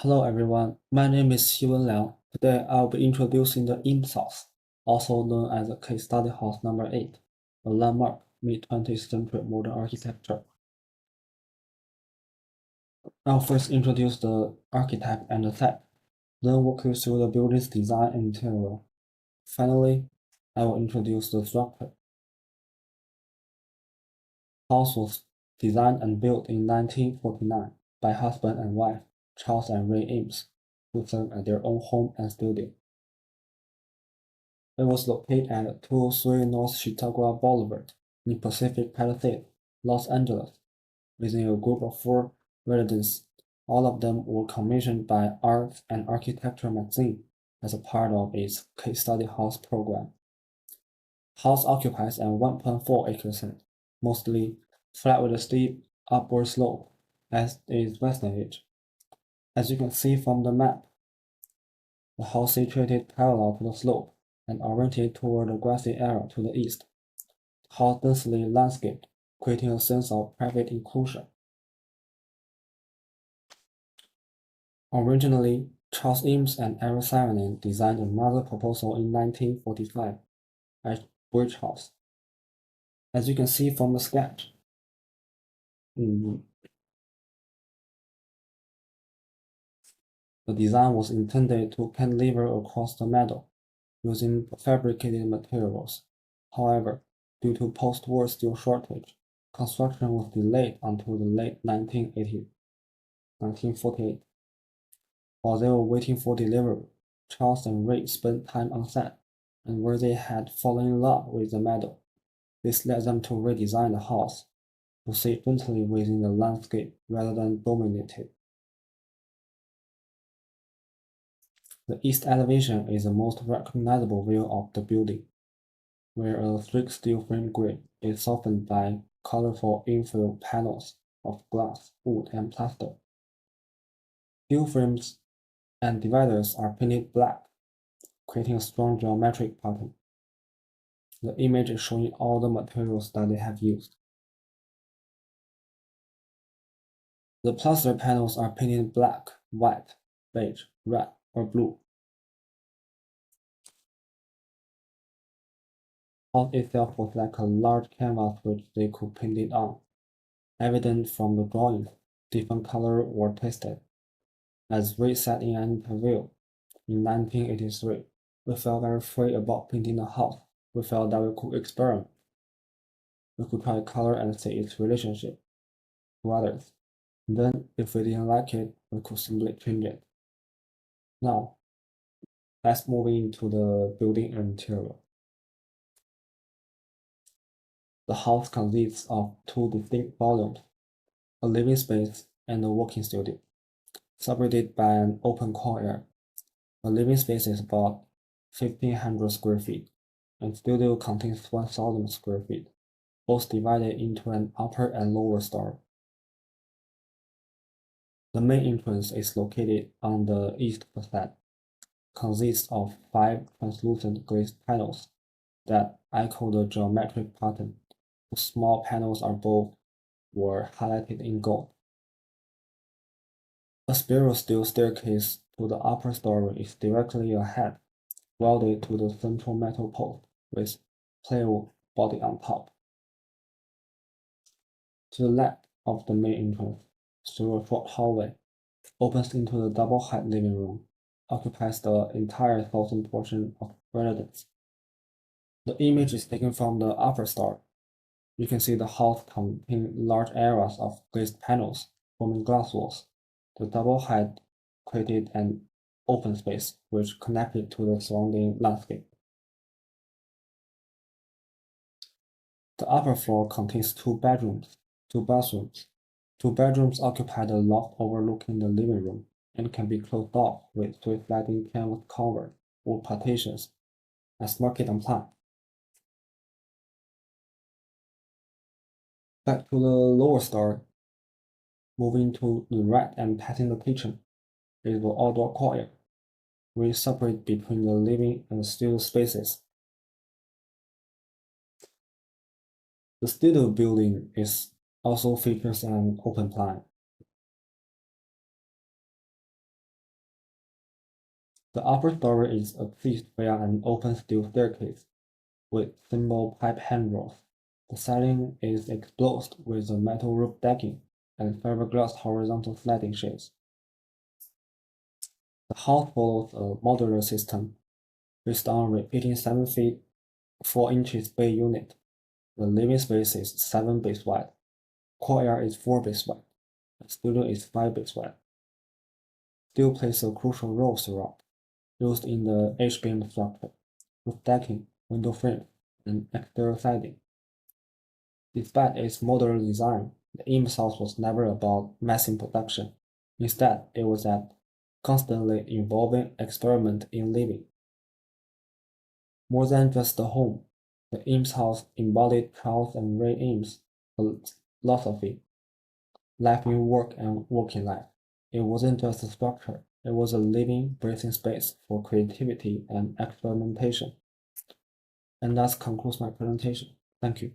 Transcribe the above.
Hello everyone, my name is Xiwen Liang. Today I'll be introducing the IMS house, also known as the Case Study House Number 8, a landmark mid-20th century modern architecture. I'll first introduce the architect and the site, then walk you through the building's design and interior. Finally, I will introduce the structure. The house was designed and built in 1949 by husband and wife Charles and Ray Eames, who served at their own home and studio. It was located at 203 North Chautauqua Boulevard in Pacific Palisades, Los Angeles, within a group of 4 residents. All of them were commissioned by Art and Architecture magazine as a part of its case study house program. House occupies an 1.4 acres land, mostly flat with a steep upward slope as its western. As you can see from the map, the house situated parallel to the slope and oriented toward the grassy area to the east. The house densely landscaped, creating a sense of private inclusion. Originally, Charles Eames and Aaron Xiwen Liang designed another proposal in 1945 at Bridge House. As you can see from the sketch, the design was intended to cantilever across the meadow using fabricated materials. However, due to post-war steel shortage, construction was delayed until the late 1948. While they were waiting for delivery, Charles and Ray spent time on set, and where they had fallen in love with the meadow. This led them to redesign the house, to sit gently within the landscape rather than dominate it. The east elevation is the most recognizable view of the building, where a thick steel frame grid is softened by colorful infill panels of glass, wood, and plaster. Steel frames and dividers are painted black, creating a strong geometric pattern. The image is showing all the materials that they have used. The plaster panels are painted black, white, beige, red, or blue. The house itself was like a large canvas which they could paint it on. Evident from the drawings, different colors were tested. As Ray said in an interview in 1983, we felt very free about painting the house. We felt that we could experiment. We could try color and see its relationship to others. Then, if we didn't like it, we could simply change it. Now, let's move into the building interior. The house consists of 2 distinct volumes, a living space and a working studio, separated by an open courtyard. The living space is about 1,500 square feet, and studio contains 1,000 square feet, both divided into an upper and lower story. The main entrance is located on the east facade, consists of 5 translucent glazed panels that echo the geometric pattern. The small panels were highlighted in gold. A spiral steel staircase to the upper story is directly ahead, welded to the central metal post with plywood body on top. To the left of the main entrance, through a short hallway, opens into the double-height living room, occupies the entire southern portion of residence. The image is taken from the upper story. You can see the house contains large areas of glazed panels forming glass walls. The double height created an open space which connected to the surrounding landscape. The upper floor contains 2 bedrooms, 2 bathrooms. 2 bedrooms occupy the loft overlooking the living room and can be closed off with 3 sliding canvas covered wood partitions as marked on plan. Back to the lower story. Moving to the right and passing the kitchen is the outdoor courtyard, which separate between the living and studio spaces. The studio building also features an open plan. The upper story is accessed via an open steel staircase with simple pipe handrails. The ceiling is exposed with a metal roof decking and fiberglass horizontal sliding shades. The house follows a modular system based on repeating 7 feet 4 inches bay unit. The living space is 7 bays wide. Courtyard is 4 bays wide. The studio is 5 bays wide. Steel plays a crucial role throughout, used in the H-beam structure, roof decking, window frame, and exterior siding. Despite its modular design, the IM's house was never about massive production. Instead, it was a constantly evolving experiment in living. More than just a home, the IM's house embodied Charles and Ray Eames' philosophy, life in work and work in life. It wasn't just a structure, it was a living, breathing space for creativity and experimentation. And that concludes my presentation. Thank you.